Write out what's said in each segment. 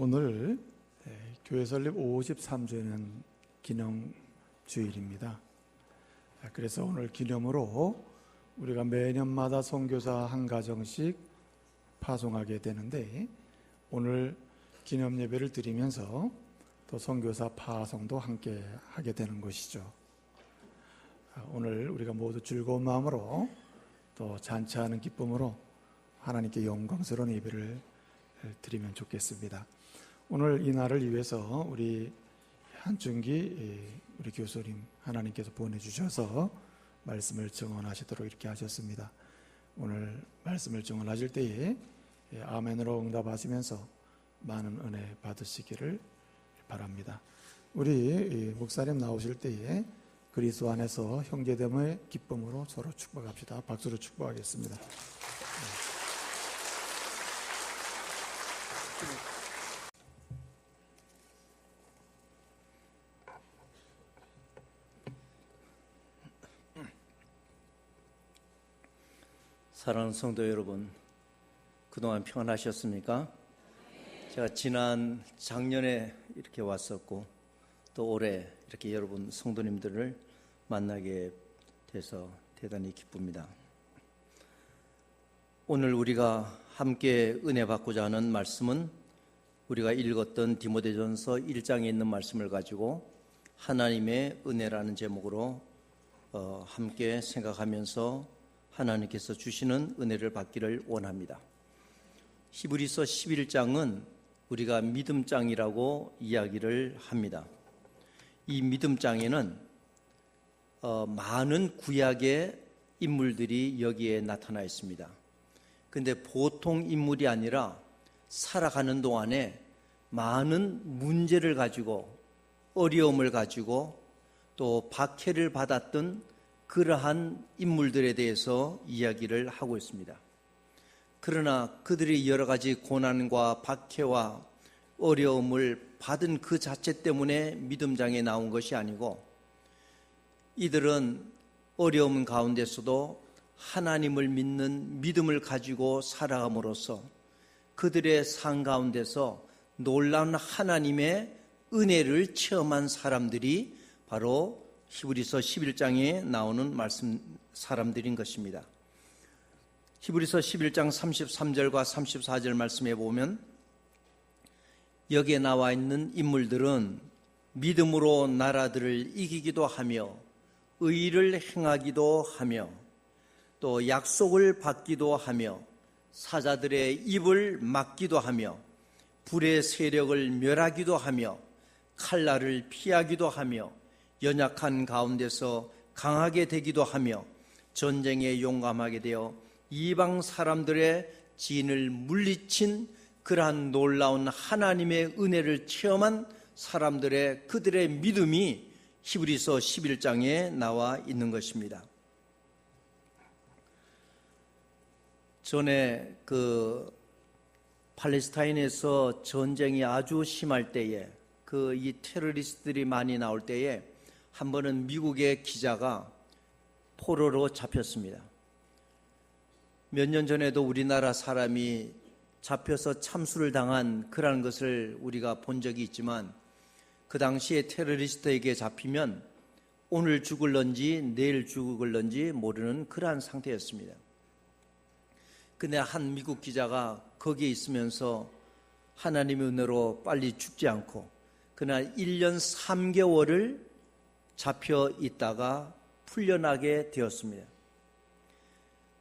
오늘 교회 설립 53주년 기념 주일입니다. 그래서 오늘 기념으로 우리가 매년마다 선교사 한 가정씩 파송하게 되는데, 오늘 기념 예배를 드리면서 또 선교사 파송도 함께 하게 되는 것이죠. 오늘 우리가 모두 즐거운 마음으로 또 잔치하는 기쁨으로 하나님께 영광스러운 예배를 드리면 좋겠습니다. 오늘 이 날을 위해서 우리 한준기 우리 교수님 하나님께서 보내주셔서 말씀을 증언하시도록 이렇게 하셨습니다. 오늘 말씀을 증언하실 때에 아멘으로 응답하시면서 많은 은혜 받으시기를 바랍니다. 우리 목사님 나오실 때에 그리스도 안에서 형제됨의 기쁨으로 서로 축복합시다. 박수로 축복하겠습니다. 사랑하는 성도 여러분, 그동안 평안하셨습니까? 제가 작년에 이렇게 왔었고 또 올해 이렇게 여러분 성도님들을 만나게 돼서 대단히 기쁩니다. 오늘 우리가 함께 은혜 받고자 하는 말씀은 우리가 읽었던 디모데전서 1장에 있는 말씀을 가지고 하나님의 은혜라는 제목으로 함께 생각하면서 하나님께서 주시는 은혜를 받기를 원합니다. 히브리서 11장은 우리가 믿음장이라고 이야기를 합니다. 이 믿음장에는 많은 구약의 인물들이 여기에 나타나 있습니다. 그런데 보통 인물이 아니라 살아가는 동안에 많은 문제를 가지고 어려움을 가지고 또 박해를 받았던 그러한 인물들에 대해서 이야기를 하고 있습니다. 그러나 그들이 여러 가지 고난과 박해와 어려움을 받은 그 자체 때문에 믿음장에 나온 것이 아니고, 이들은 어려움 가운데서도 하나님을 믿는 믿음을 가지고 살아감으로써 그들의 삶 가운데서 놀라운 하나님의 은혜를 체험한 사람들이 바로 히브리서 11장에 나오는 말씀 사람들인 것입니다. 히브리서 11장 33절과 34절 말씀에 보면 여기에 나와 있는 인물들은 믿음으로 나라들을 이기기도 하며 의를 행하기도 하며 또 약속을 받기도 하며 사자들의 입을 막기도 하며 불의 세력을 멸하기도 하며 칼날을 피하기도 하며 연약한 가운데서 강하게 되기도 하며 전쟁에 용감하게 되어 이방 사람들의 진을 물리친 그러한 놀라운 하나님의 은혜를 체험한 사람들의 그들의 믿음이 히브리서 11장에 나와 있는 것입니다. 전에 팔레스타인에서 전쟁이 아주 심할 때에 이 테러리스트들이 많이 나올 때에 한 번은 미국의 기자가 포로로 잡혔습니다. 몇 년 전에도 우리나라 사람이 잡혀서 참수를 당한 그런 것을 우리가 본 적이 있지만, 그 당시에 테러리스트에게 잡히면 오늘 죽을런지 내일 죽을런지 모르는 그러한 상태였습니다. 근데 한 미국 기자가 거기에 있으면서 하나님의 은혜로 빨리 죽지 않고 그날 1년 3개월을 잡혀 있다가 풀려나게 되었습니다.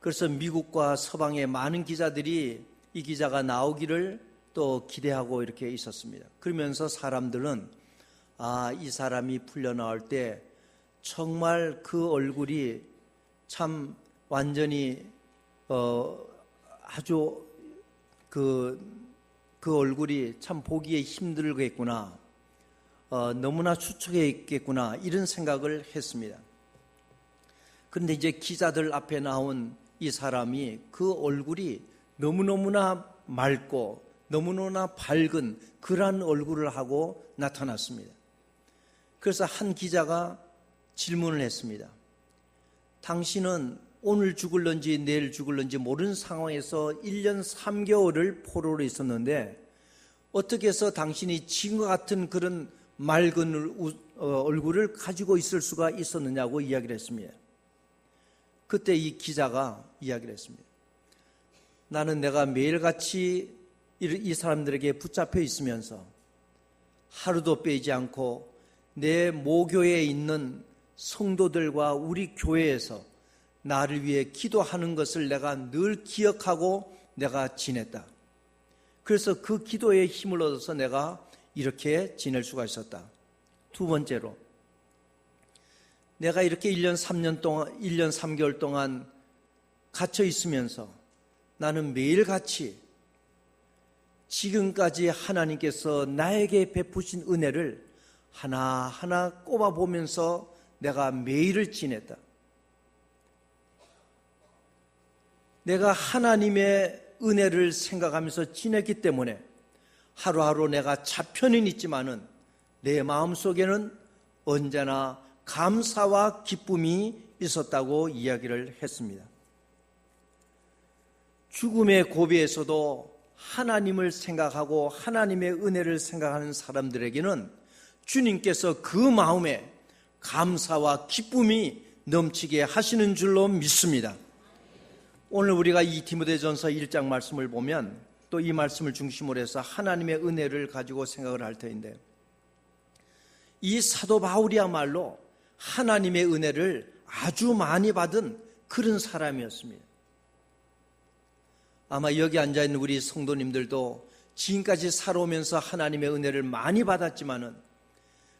그래서 미국과 서방의 많은 기자들이 이 기자가 나오기를 또 기대하고 이렇게 있었습니다. 그러면서 사람들은 이 사람이 풀려나올 때 정말 그 얼굴이 참 완전히 아주 그 얼굴이 참 보기에 힘들겠구나, 너무나 추측해 있겠구나, 이런 생각을 했습니다. 그런데 이제 기자들 앞에 나온 이 사람이 그 얼굴이 너무너무나 맑고 너무너무나 밝은 그러한 얼굴을 하고 나타났습니다. 그래서 한 기자가 질문을 했습니다. 당신은 오늘 죽을런지 내일 죽을런지 모르는 상황에서 1년 3개월을 포로로 있었는데 어떻게 해서 당신이 지금과 같은 그런 맑은 얼굴을 가지고 있을 수가 있었느냐고 이야기를 했습니다. 그때 이 기자가 이야기를 했습니다. 나는 내가 매일같이 이 사람들에게 붙잡혀 있으면서 하루도 빼지 않고 내 모교에 있는 성도들과 우리 교회에서 나를 위해 기도하는 것을 내가 늘 기억하고 내가 지냈다. 그래서 그 기도의 힘을 얻어서 내가 이렇게 지낼 수가 있었다. 두 번째로, 내가 이렇게 1년 3개월 동안 갇혀 있으면서 나는 매일같이 지금까지 하나님께서 나에게 베푸신 은혜를 하나하나 꼽아보면서 내가 매일을 지냈다. 내가 하나님의 은혜를 생각하면서 지냈기 때문에 하루하루 내가 잡혀는 있지만은 내 마음속에는 언제나 감사와 기쁨이 있었다고 이야기를 했습니다. 죽음의 고비에서도 하나님을 생각하고 하나님의 은혜를 생각하는 사람들에게는 주님께서 그 마음에 감사와 기쁨이 넘치게 하시는 줄로 믿습니다. 오늘 우리가 이 디모데전서 1장 말씀을 보면 또 이 말씀을 중심으로 해서 하나님의 은혜를 가지고 생각을 할 터인데, 이 사도 바울이야말로 하나님의 은혜를 아주 많이 받은 그런 사람이었습니다. 아마 여기 앉아있는 우리 성도님들도 지금까지 살아오면서 하나님의 은혜를 많이 받았지만은,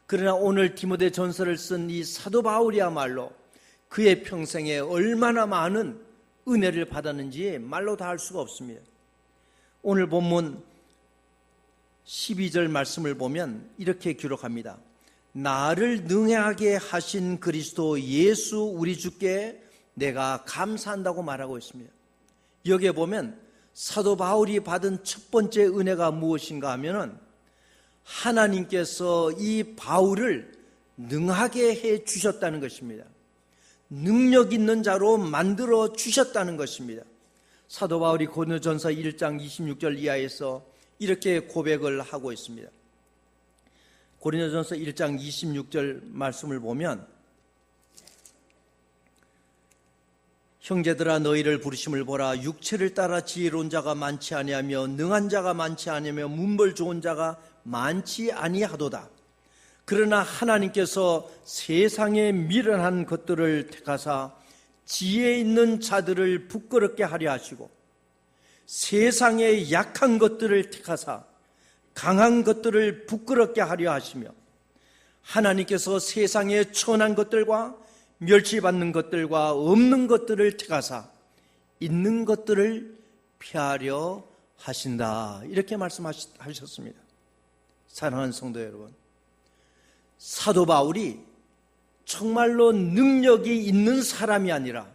그러나 오늘 디모데전서를 쓴 이 사도 바울이야말로 그의 평생에 얼마나 많은 은혜를 받았는지 말로 다 할 수가 없습니다. 오늘 본문 12절 말씀을 보면 이렇게 기록합니다. 나를 능하게 하신 그리스도 예수 우리 주께 내가 감사한다고 말하고 있습니다. 여기에 보면 사도 바울이 받은 첫 번째 은혜가 무엇인가 하면은 하나님께서 이 바울을 능하게 해 주셨다는 것입니다. 능력 있는 자로 만들어 주셨다는 것입니다. 사도 바울이 고린도전서 1장 26절 이하에서 이렇게 고백을 하고 있습니다. 고린도전서 1장 26절 말씀을 보면, 형제들아 너희를 부르심을 보라. 육체를 따라 지혜로운 자가 많지 아니하며 능한 자가 많지 아니하며 문벌 좋은 자가 많지 아니하도다. 그러나 하나님께서 세상에 미련한 것들을 택하사 지혜 있는 자들을 부끄럽게 하려 하시고, 세상에 약한 것들을 택하사 강한 것들을 부끄럽게 하려 하시며, 하나님께서 세상에 천한 것들과 멸시받는 것들과 없는 것들을 택하사 있는 것들을 피하려 하신다. 이렇게 말씀하셨습니다. 사랑하는 성도 여러분, 사도 바울이 정말로 능력이 있는 사람이 아니라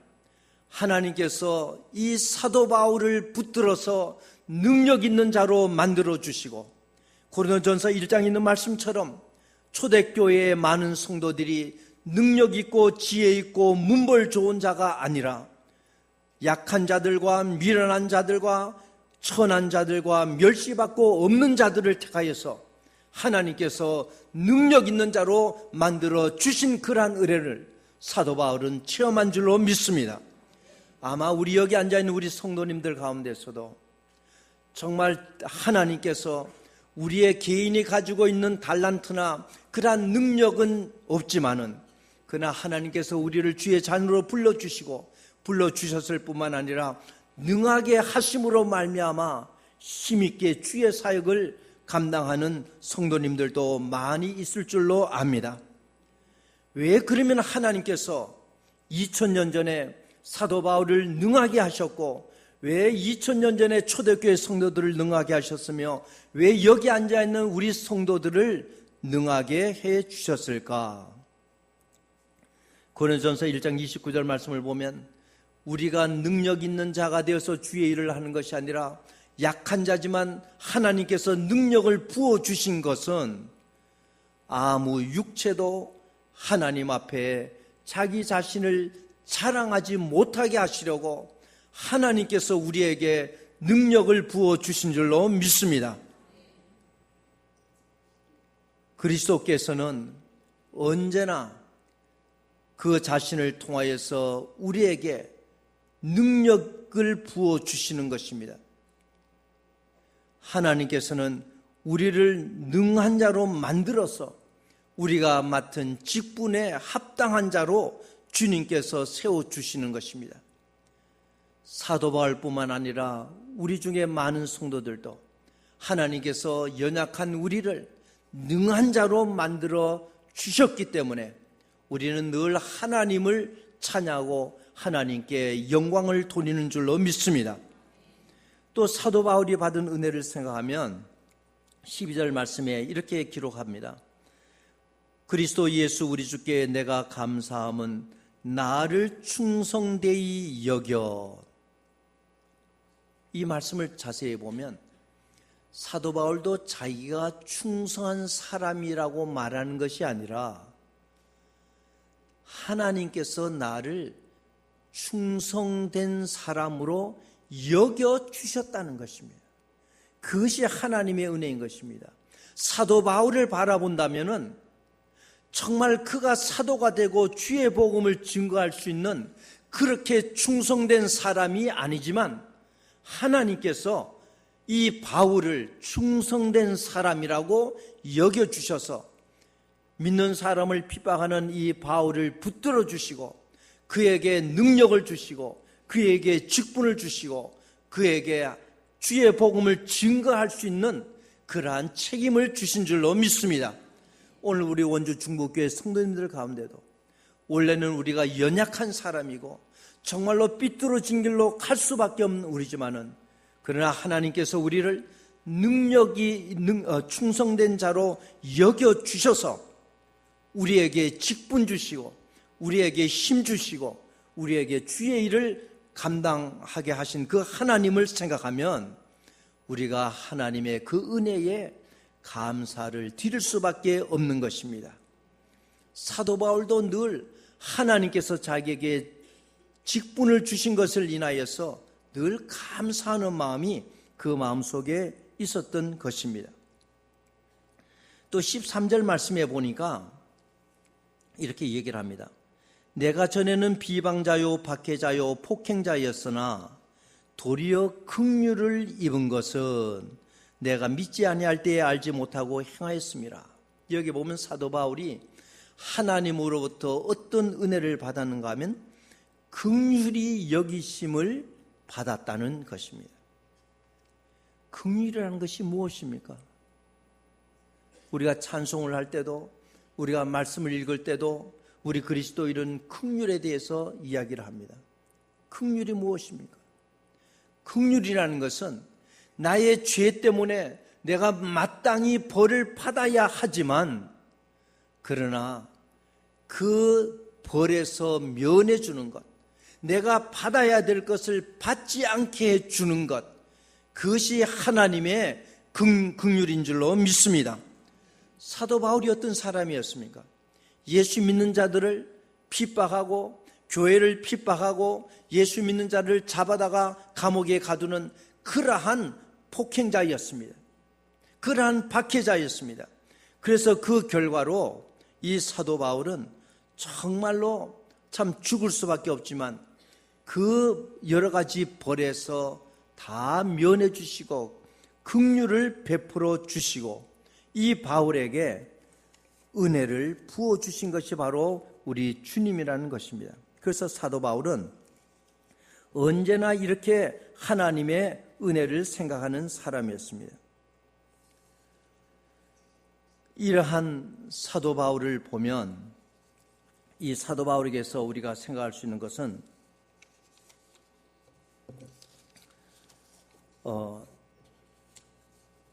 하나님께서 이 사도 바울을 붙들어서 능력 있는 자로 만들어 주시고, 고린도전서 1장에 있는 말씀처럼 초대교회의 많은 성도들이 능력 있고 지혜 있고 문벌 좋은 자가 아니라 약한 자들과 미련한 자들과 천한 자들과 멸시받고 없는 자들을 택하여서 하나님께서 능력 있는 자로 만들어 주신 그러한 은혜를 사도 바울은 체험한 줄로 믿습니다. 아마 우리 여기 앉아있는 우리 성도님들 가운데서도 정말 하나님께서 우리의 개인이 가지고 있는 달란트나 그러한 능력은 없지만은, 그러나 하나님께서 우리를 주의 자녀로 불러주셨을 뿐만 아니라 능하게 하심으로 말미암아 힘있게 주의 사역을 감당하는 성도님들도 많이 있을 줄로 압니다. 왜 그러면 하나님께서 2000년 전에 사도 바울을 능하게 하셨고, 왜 2000년 전에 초대교회 성도들을 능하게 하셨으며 왜 여기 앉아있는 우리 성도들을 능하게 해 주셨을까? 고린도전서 1장 29절 말씀을 보면, 우리가 능력 있는 자가 되어서 주의 일을 하는 것이 아니라 약한 자지만 하나님께서 능력을 부어주신 것은 아무 육체도 하나님 앞에 자기 자신을 자랑하지 못하게 하시려고 하나님께서 우리에게 능력을 부어주신 줄로 믿습니다. 그리스도께서는 언제나 그 자신을 통하여서 우리에게 능력을 부어 주시는 것입니다. 하나님께서는 우리를 능한 자로 만들어서 우리가 맡은 직분에 합당한 자로 주님께서 세워주시는 것입니다. 사도 바울뿐만 아니라 우리 중에 많은 성도들도 하나님께서 연약한 우리를 능한 자로 만들어 주셨기 때문에 우리는 늘 하나님을 찬양하고 하나님께 영광을 돌리는 줄로 믿습니다. 또 사도 바울이 받은 은혜를 생각하면 12절 말씀에 이렇게 기록합니다. 그리스도 예수 우리 주께 내가 감사함은 나를 충성되이 여겨. 이 말씀을 자세히 보면 사도 바울도 자기가 충성한 사람이라고 말하는 것이 아니라 하나님께서 나를 충성된 사람으로 여겨주셨다는 것입니다. 그것이 하나님의 은혜인 것입니다. 사도 바울을 바라본다면 정말 그가 사도가 되고 주의 복음을 증거할 수 있는 그렇게 충성된 사람이 아니지만 하나님께서 이 바울을 충성된 사람이라고 여겨주셔서 믿는 사람을 핍박하는 이 바울을 붙들어 주시고 그에게 능력을 주시고 그에게 직분을 주시고 그에게 주의 복음을 증거할 수 있는 그러한 책임을 주신 줄로 믿습니다. 오늘 우리 원주 중국교회 성도님들 가운데도 원래는 우리가 연약한 사람이고 정말로 삐뚤어진 길로 갈 수밖에 없는 우리지만은 그러나 하나님께서 우리를 충성된 자로 여겨주셔서 우리에게 직분 주시고 우리에게 힘 주시고 우리에게 주의 일을 감당하게 하신 그 하나님을 생각하면 우리가 하나님의 그 은혜에 감사를 드릴 수밖에 없는 것입니다. 사도 바울도 늘 하나님께서 자기에게 직분을 주신 것을 인하여서 늘 감사하는 마음이 그 마음속에 있었던 것입니다. 또 13절 말씀에 보니까 이렇게 얘기를 합니다. 내가 전에는 비방자요 박해자요 폭행자였으나 도리어 긍휼을 입은 것은 내가 믿지 아니할 때에 알지 못하고 행하였습니다. 여기 보면 사도 바울이 하나님으로부터 어떤 은혜를 받았는가 하면 긍휼히 여기심을 받았다는 것입니다. 긍휼이라는 것이 무엇입니까? 우리가 찬송을 할 때도 우리가 말씀을 읽을 때도 우리 그리스도인은 긍휼에 대해서 이야기를 합니다. 긍휼이 무엇입니까? 긍휼이라는 것은 나의 죄 때문에 내가 마땅히 벌을 받아야 하지만 그러나 그 벌에서 면해 주는 것, 내가 받아야 될 것을 받지 않게 해주는 것, 그것이 하나님의 긍휼인 줄로 믿습니다. 사도 바울이 어떤 사람이었습니까? 예수 믿는 자들을 핍박하고 교회를 핍박하고 예수 믿는 자를 잡아다가 감옥에 가두는 그러한 폭행자였습니다. 그러한 박해자였습니다. 그래서 그 결과로 이 사도 바울은 정말로 참 죽을 수밖에 없지만 그 여러 가지 벌에서 다 면해 주시고 긍휼을 베풀어 주시고 이 바울에게 은혜를 부어 주신 것이 바로 우리 주님이라는 것입니다. 그래서 사도 바울은 언제나 이렇게 하나님의 은혜를 생각하는 사람이었습니다. 이러한 사도 바울을 보면 이 사도 바울에게서 우리가 생각할 수 있는 것은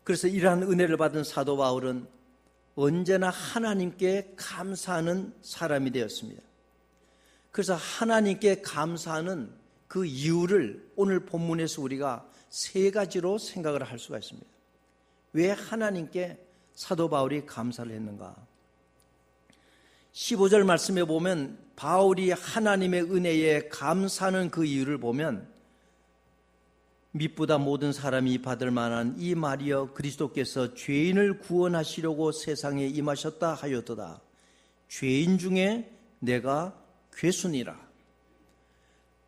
그래서 이러한 은혜를 받은 사도 바울은 언제나 하나님께 감사하는 사람이 되었습니다. 그래서 하나님께 감사하는 그 이유를 오늘 본문에서 우리가 세 가지로 생각을 할 수가 있습니다. 왜 하나님께 사도 바울이 감사를 했는가? 15절 말씀에 보면 바울이 하나님의 은혜에 감사하는 그 이유를 보면 mit보다 모든 사람이 받을 만한 이 말이여 그리스도께서 죄인을 구원하시려고 세상에 임하셨다 하였도다. 죄인 중에 내가 괴순이라.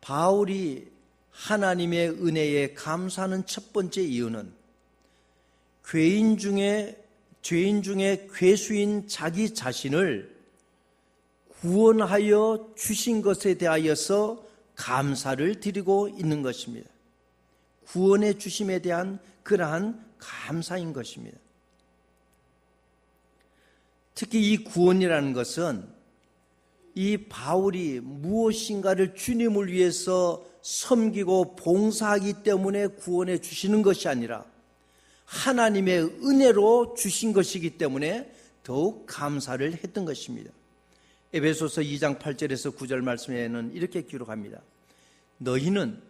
바울이 하나님의 은혜에 감사하는 첫 번째 이유는 죄인 중에 괴수인 자기 자신을 구원하여 주신 것에 대하여서 감사를 드리고 있는 것입니다. 구원해 주심에 대한 그러한 감사인 것입니다. 특히 이 구원이라는 것은 이 바울이 무엇인가를 주님을 위해서 섬기고 봉사하기 때문에 구원해 주시는 것이 아니라 하나님의 은혜로 주신 것이기 때문에 더욱 감사를 했던 것입니다. 에베소서 2장 8절에서 9절 말씀에는 이렇게 기록합니다. 너희는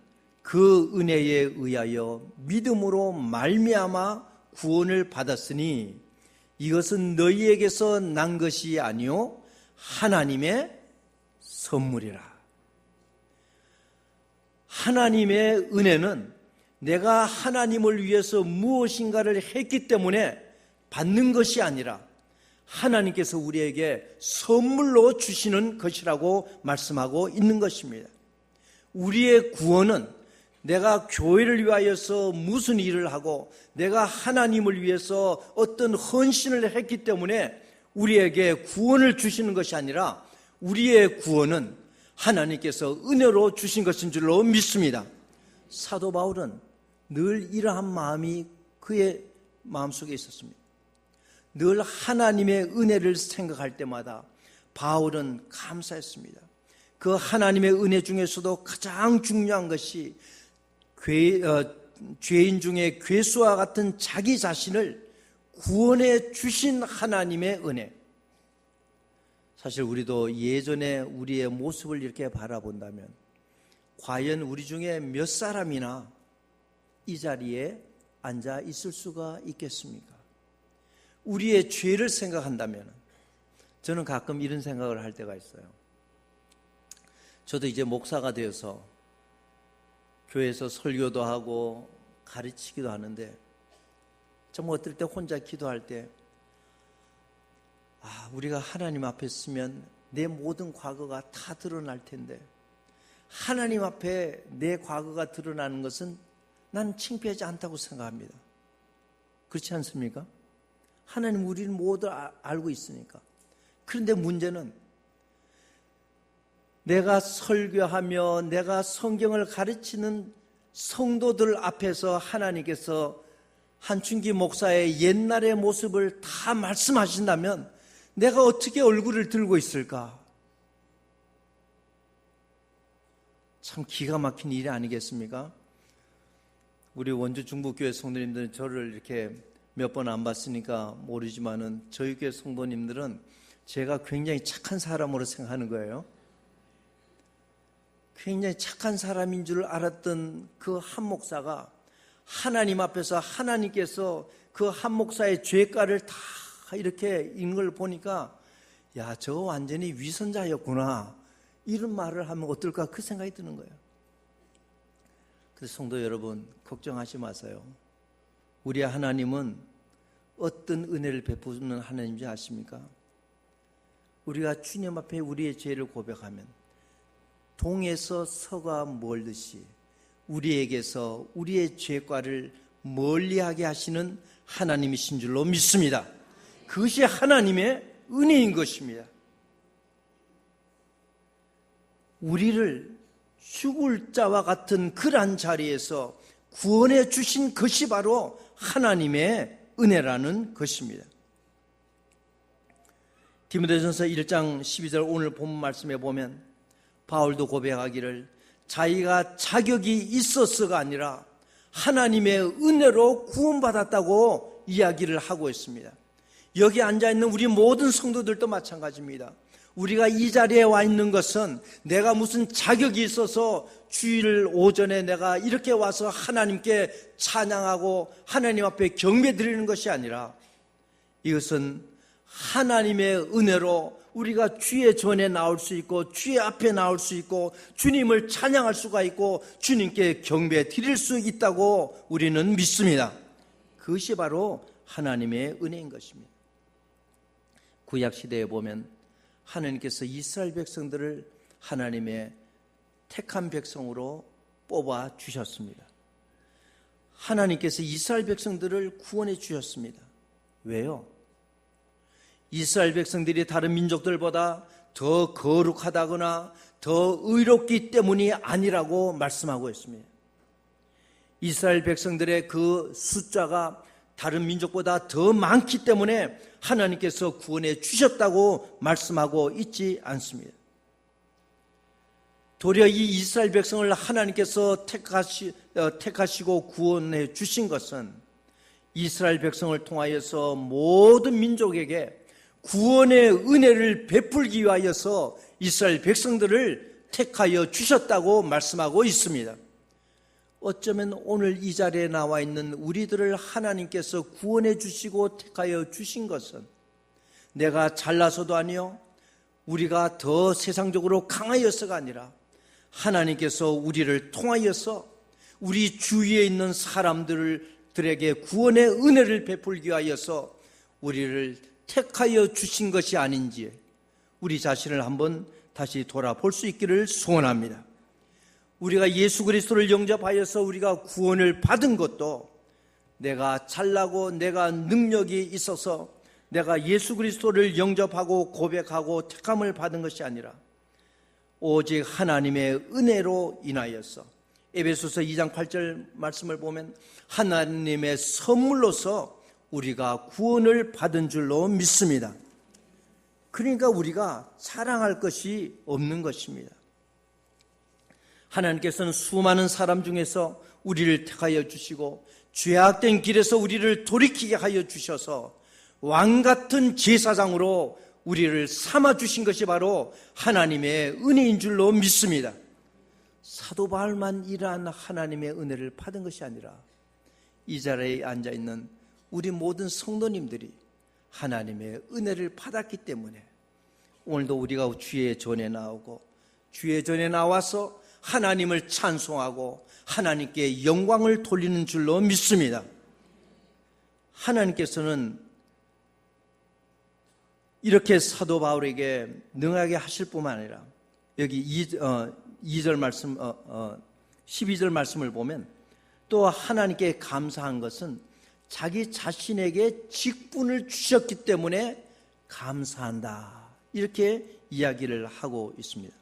그 은혜에 의하여 믿음으로 말미암아 구원을 받았으니 이것은 너희에게서 난 것이 아니요 하나님의 선물이라. 하나님의 은혜는 내가 하나님을 위해서 무엇인가를 했기 때문에 받는 것이 아니라 하나님께서 우리에게 선물로 주시는 것이라고 말씀하고 있는 것입니다. 우리의 구원은 내가 교회를 위하여서 무슨 일을 하고 내가 하나님을 위해서 어떤 헌신을 했기 때문에 우리에게 구원을 주시는 것이 아니라 우리의 구원은 하나님께서 은혜로 주신 것인 줄로 믿습니다. 사도 바울은 늘 이러한 마음이 그의 마음속에 있었습니다. 늘 하나님의 은혜를 생각할 때마다 바울은 감사했습니다. 그 하나님의 은혜 중에서도 가장 중요한 것이 죄인 중에 괴수와 같은 자기 자신을 구원해 주신 하나님의 은혜. 사실 우리도 예전에 우리의 모습을 이렇게 바라본다면 과연 우리 중에 몇 사람이나 이 자리에 앉아 있을 수가 있겠습니까? 우리의 죄를 생각한다면 저는 가끔 이런 생각을 할 때가 있어요. 저도 이제 목사가 되어서 교회에서 설교도 하고 가르치기도 하는데 정말 어떨 때 혼자 기도할 때 우리가 하나님 앞에 서면 내 모든 과거가 다 드러날 텐데 하나님 앞에 내 과거가 드러나는 것은 난 창피하지 않다고 생각합니다. 그렇지 않습니까? 하나님 우리는 모두 알고 있으니까. 그런데 문제는 내가 설교하며 내가 성경을 가르치는 성도들 앞에서 하나님께서 한춘기 목사의 옛날의 모습을 다 말씀하신다면 내가 어떻게 얼굴을 들고 있을까? 참 기가 막힌 일이 아니겠습니까? 우리 원주 중부교회 성도님들은 저를 이렇게 몇 번 안 봤으니까 모르지만은 저희 교회 성도님들은 제가 굉장히 착한 사람으로 생각하는 거예요. 굉장히 착한 사람인 줄 알았던 그 한 목사가 하나님 앞에서 하나님께서 그 한 목사의 죄가를 다 이렇게 읽는 걸 보니까 야, 저거 완전히 위선자였구나 이런 말을 하면 어떨까 그 생각이 드는 거예요. 그래서 성도 여러분 걱정하지 마세요. 우리 하나님은 어떤 은혜를 베푸는 하나님인지 아십니까? 우리가 주님 앞에 우리의 죄를 고백하면 동에서 서가 멀듯이 우리에게서 우리의 죄과를 멀리하게 하시는 하나님이신 줄로 믿습니다. 그것이 하나님의 은혜인 것입니다. 우리를 죽을 자와 같은 그러한 자리에서 구원해 주신 것이 바로 하나님의 은혜라는 것입니다. 디모데전서 1장 12절 오늘 본문 말씀에 보면 바울도 고백하기를 자기가 자격이 있었어가 아니라 하나님의 은혜로 구원받았다고 이야기를 하고 있습니다. 여기 앉아있는 우리 모든 성도들도 마찬가지입니다. 우리가 이 자리에 와 있는 것은 내가 무슨 자격이 있어서 주일 오전에 내가 이렇게 와서 하나님께 찬양하고 하나님 앞에 경배 드리는 것이 아니라 이것은 하나님의 은혜로 우리가 주의 전에 나올 수 있고 주의 앞에 나올 수 있고 주님을 찬양할 수가 있고 주님께 경배 드릴 수 있다고 우리는 믿습니다. 그것이 바로 하나님의 은혜인 것입니다. 구약시대에 보면 하나님께서 이스라엘 백성들을 하나님의 택한 백성으로 뽑아 주셨습니다. 하나님께서 이스라엘 백성들을 구원해 주셨습니다. 왜요? 이스라엘 백성들이 다른 민족들보다 더 거룩하다거나 더 의롭기 때문이 아니라고 말씀하고 있습니다. 이스라엘 백성들의 그 숫자가 다른 민족보다 더 많기 때문에 하나님께서 구원해 주셨다고 말씀하고 있지 않습니다. 도리어 이 이스라엘 백성을 하나님께서 택하시고 구원해 주신 것은 이스라엘 백성을 통하여서 모든 민족에게 구원의 은혜를 베풀기 위하여서 이스라엘 백성들을 택하여 주셨다고 말씀하고 있습니다. 어쩌면 오늘 이 자리에 나와 있는 우리들을 하나님께서 구원해 주시고 택하여 주신 것은 내가 잘나서도 아니요, 우리가 더 세상적으로 강하여서가 아니라 하나님께서 우리를 통하여서 우리 주위에 있는 사람들에게 구원의 은혜를 베풀기 위하여서 우리를 택하여 주신 것이 아닌지 우리 자신을 한번 다시 돌아볼 수 있기를 소원합니다. 우리가 예수 그리스도를 영접하여서 우리가 구원을 받은 것도 내가 잘나고 내가 능력이 있어서 내가 예수 그리스도를 영접하고 고백하고 택함을 받은 것이 아니라 오직 하나님의 은혜로 인하여서 에베소서 2장 8절 말씀을 보면 하나님의 선물로서 우리가 구원을 받은 줄로 믿습니다. 그러니까 우리가 자랑할 것이 없는 것입니다. 하나님께서는 수많은 사람 중에서 우리를 택하여 주시고 죄악된 길에서 우리를 돌이키게 하여 주셔서 왕같은 제사장으로 우리를 삼아주신 것이 바로 하나님의 은혜인 줄로 믿습니다. 사도 바울만 이러한 하나님의 은혜를 받은 것이 아니라 이 자리에 앉아있는 우리 모든 성도님들이 하나님의 은혜를 받았기 때문에 오늘도 우리가 주의 전에 나오고 주의 전에 나와서 하나님을 찬송하고 하나님께 영광을 돌리는 줄로 믿습니다. 하나님께서는 이렇게 사도 바울에게 능하게 하실 뿐만 아니라 여기 2절 말씀 12절 말씀을 보면 또 하나님께 감사한 것은 자기 자신에게 직분을 주셨기 때문에 감사한다, 이렇게 이야기를 하고 있습니다.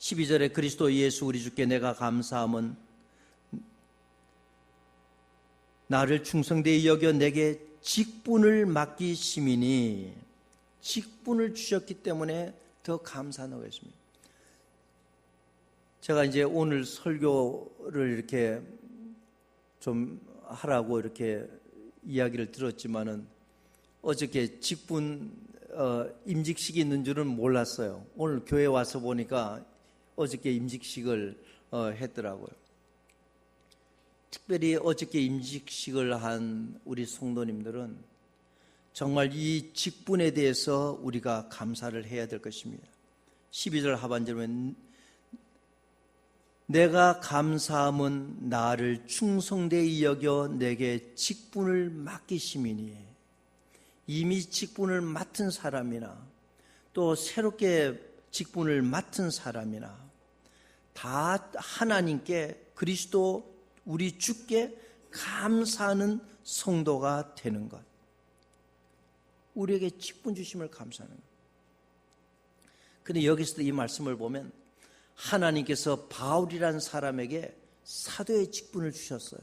12절에 그리스도 예수 우리 주께 내가 감사함은 나를 충성되이 여겨 내게 직분을 맡기심이니, 직분을 주셨기 때문에 더 감사하다고 했습니다. 제가 이제 오늘 설교를 이렇게 좀 하라고 이렇게 이야기를 들었지만은 어저께 직분 임직식이 있는 줄은 몰랐어요. 오늘 교회 와서 보니까 어저께 임직식을 했더라고요. 특별히 어저께 임직식을 한 우리 성도님들은 정말 이 직분에 대해서 우리가 감사를 해야 될 것입니다. 12절 하반절에 내가 감사함은 나를 충성되이 여겨 내게 직분을 맡기심이니, 이미 직분을 맡은 사람이나 또 새롭게 직분을 맡은 사람이나 다 하나님께 그리스도 우리 주께 감사하는 성도가 되는 것, 우리에게 직분 주심을 감사하는 것. 그런데 여기서도 이 말씀을 보면 하나님께서 바울이라는 사람에게 사도의 직분을 주셨어요.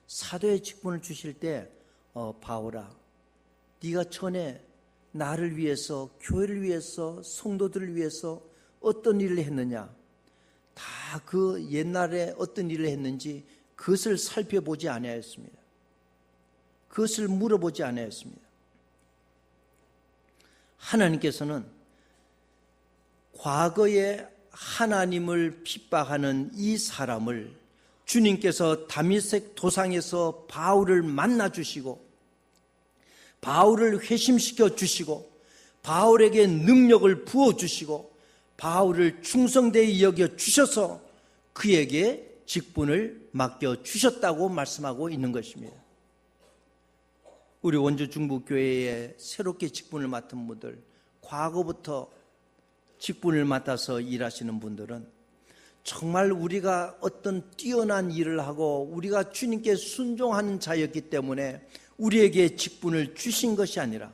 사도의 직분을 주실 때 바울아, 네가 전에 나를 위해서, 교회를 위해서, 성도들을 위해서 어떤 일을 했느냐, 다 그 옛날에 어떤 일을 했는지 그것을 살펴보지 아니하였습니다. 그것을 물어보지 아니하였습니다. 하나님께서는 과거에 하나님을 핍박하는 이 사람을 주님께서 다메섹 도상에서 바울을 만나 주시고 바울을 회심시켜 주시고 바울에게 능력을 부어 주시고 바울을 충성되이 여겨 주셔서 그에게 직분을 맡겨 주셨다고 말씀하고 있는 것입니다. 우리 원주 중부교회에 새롭게 직분을 맡은 분들, 과거부터 직분을 맡아서 일하시는 분들은 정말 우리가 어떤 뛰어난 일을 하고 우리가 주님께 순종하는 자였기 때문에 우리에게 직분을 주신 것이 아니라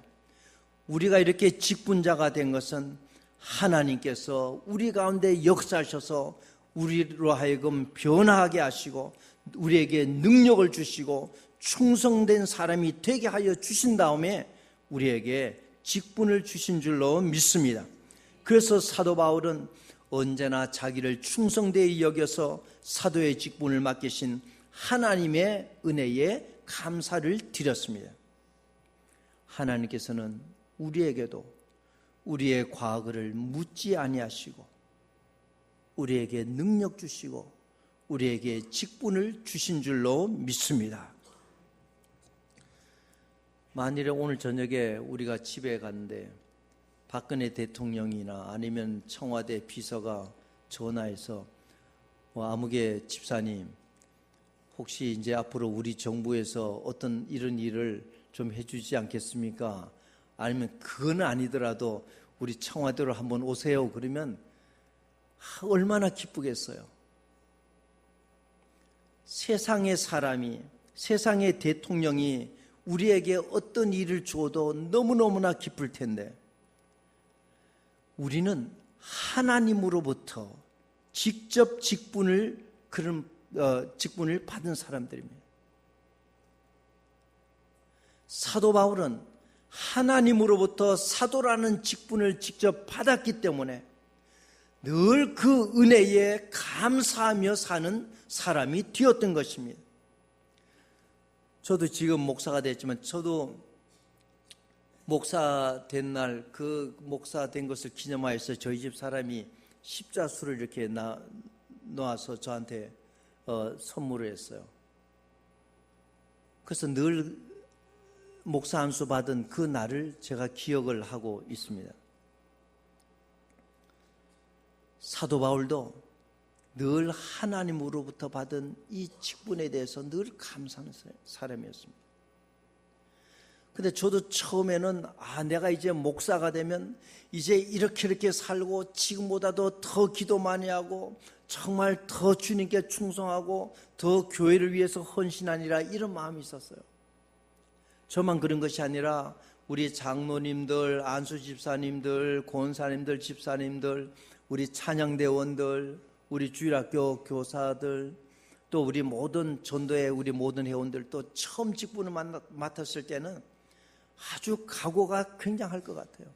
우리가 이렇게 직분자가 된 것은 하나님께서 우리 가운데 역사하셔서 우리로 하여금 변화하게 하시고 우리에게 능력을 주시고 충성된 사람이 되게 하여 주신 다음에 우리에게 직분을 주신 줄로 믿습니다. 그래서 사도 바울은 언제나 자기를 충성되이 여겨서 사도의 직분을 맡기신 하나님의 은혜에 감사를 드렸습니다. 하나님께서는 우리에게도 우리의 과거를 묻지 아니하시고 우리에게 능력 주시고 우리에게 직분을 주신 줄로 믿습니다. 만일에 오늘 저녁에 우리가 집에 갔는데 박근혜 대통령이나 아니면 청와대 비서가 전화해서 아무개 집사님 혹시 이제 앞으로 우리 정부에서 어떤 이런 일을 좀 해주지 않겠습니까? 아니면 그건 아니더라도 우리 청와대로 한번 오세요. 그러면 얼마나 기쁘겠어요. 세상의 사람이, 세상의 대통령이 우리에게 어떤 일을 줘도 너무너무나 기쁠 텐데 우리는 하나님으로부터 직접 직분을 받은 사람들입니다. 사도 바울은 하나님으로부터 사도라는 직분을 직접 받았기 때문에 늘 그 은혜에 감사하며 사는 사람이 되었던 것입니다. 저도 지금 목사가 됐지만 저도 목사 된 날 그 목사 된 것을 기념하여서 저희 집 사람이 십자수를 이렇게 놓아서 저한테 선물을 했어요. 그래서 늘 목사 안수 받은 그 날을 제가 기억을 하고 있습니다. 사도 바울도 늘 하나님으로부터 받은 이 직분에 대해서 늘 감사하는 사람이었습니다. 근데 저도 처음에는 내가 이제 목사가 되면 이제 이렇게 살고 지금보다도 더 기도 많이 하고 정말 더 주님께 충성하고 더 교회를 위해서 헌신하니라 이런 마음이 있었어요. 저만 그런 것이 아니라 우리 장로님들, 안수 집사님들, 권사님들, 집사님들, 우리 찬양대원들, 우리 주일학교 교사들, 또 우리 모든 전도회 우리 모든 회원들 또 처음 직분을 맡았을 때는 아주 각오가 굉장할 것 같아요.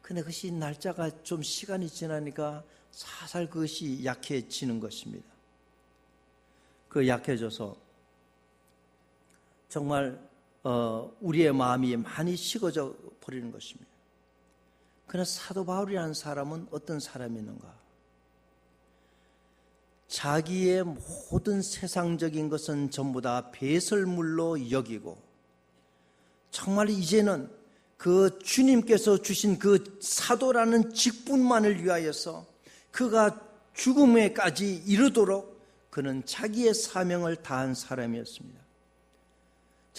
근데 그것이 날짜가 좀 시간이 지나니까 살살 그것이 약해지는 것입니다. 그 약해져서 정말 우리의 마음이 많이 식어져 버리는 것입니다. 그러나 사도 바울이라는 사람은 어떤 사람이었는가? 자기의 모든 세상적인 것은 전부 다 배설물로 여기고 정말 이제는 그 주님께서 주신 그 사도라는 직분만을 위하여서 그가 죽음에까지 이르도록 그는 자기의 사명을 다한 사람이었습니다.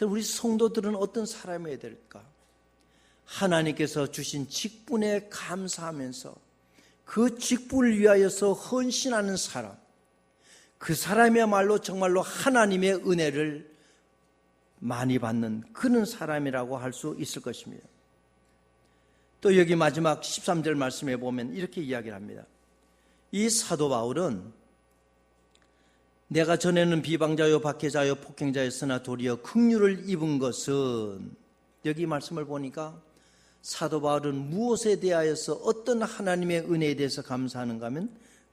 우리 성도들은 어떤 사람이어야 될까? 하나님께서 주신 직분에 감사하면서 그 직분을 위하여서 헌신하는 사람, 그 사람이야말로 정말로 하나님의 은혜를 많이 받는 그런 사람이라고 할 수 있을 것입니다. 또 여기 마지막 13절 말씀에 보면 이렇게 이야기를 합니다. 이 사도 바울은 내가 전에는 비방자요 박해자요 폭행자였으나 도리어 긍휼을 입은 것은, 여기 말씀을 보니까 사도 바울은 무엇에 대하여서 어떤 하나님의 은혜에 대해서 감사하는가 하면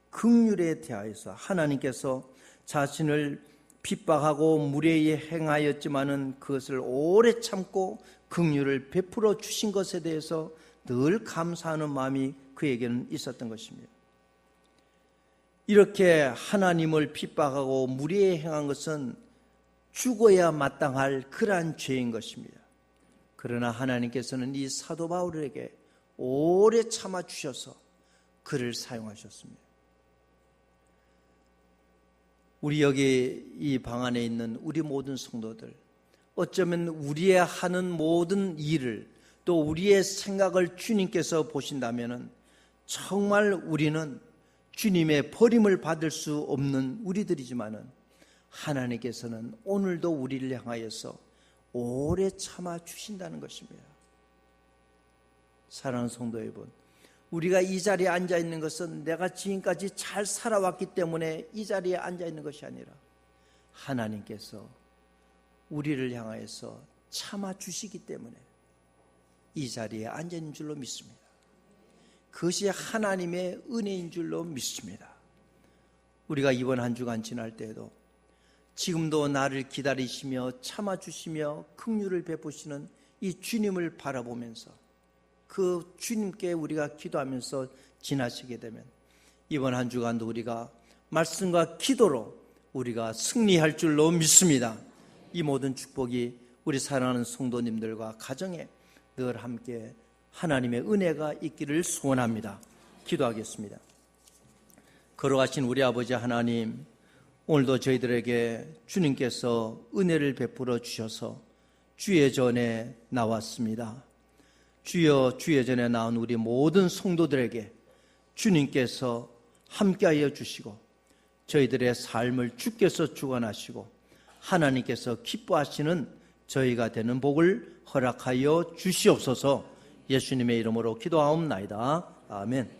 긍휼에 대하여서 하나님께서 자신을 핍박하고 무례히 행하였지만은 그것을 오래 참고 긍휼을 베풀어 주신 것에 대해서 늘 감사하는 마음이 그에게는 있었던 것입니다. 이렇게 하나님을 핍박하고 무례히 행한 것은 죽어야 마땅할 그러한 죄인 것입니다. 그러나 하나님께서는 이 사도 바울에게 오래 참아주셔서 그를 사용하셨습니다. 우리 여기 이 방 안에 있는 우리 모든 성도들, 어쩌면 우리의 하는 모든 일을 또 우리의 생각을 주님께서 보신다면 정말 우리는 주님의 버림을 받을 수 없는 우리들이지만은 하나님께서는 오늘도 우리를 향하여서 오래 참아 주신다는 것입니다. 사랑하는 성도 여러분, 우리가 이 자리에 앉아 있는 것은 내가 지금까지 잘 살아왔기 때문에 이 자리에 앉아 있는 것이 아니라 하나님께서 우리를 향하여서 참아 주시기 때문에 이 자리에 앉아 있는 줄로 믿습니다. 그것이 하나님의 은혜인 줄로 믿습니다. 우리가 이번 한 주간 지날 때에도 지금도 나를 기다리시며 참아주시며 긍휼을 베푸시는 이 주님을 바라보면서 그 주님께 우리가 기도하면서 지나시게 되면 이번 한 주간도 우리가 말씀과 기도로 우리가 승리할 줄로 믿습니다. 이 모든 축복이 우리 사랑하는 성도님들과 가정에 늘 함께 하나님의 은혜가 있기를 소원합니다. 기도하겠습니다. 걸어가신 우리 아버지 하나님, 오늘도 저희들에게 주님께서 은혜를 베풀어 주셔서 주의 전에 나왔습니다. 주여, 주의 전에 나온 우리 모든 성도들에게 주님께서 함께하여 주시고 저희들의 삶을 주께서 주관하시고 하나님께서 기뻐하시는 저희가 되는 복을 허락하여 주시옵소서. 예수님의 이름으로 기도하옵나이다. 아멘.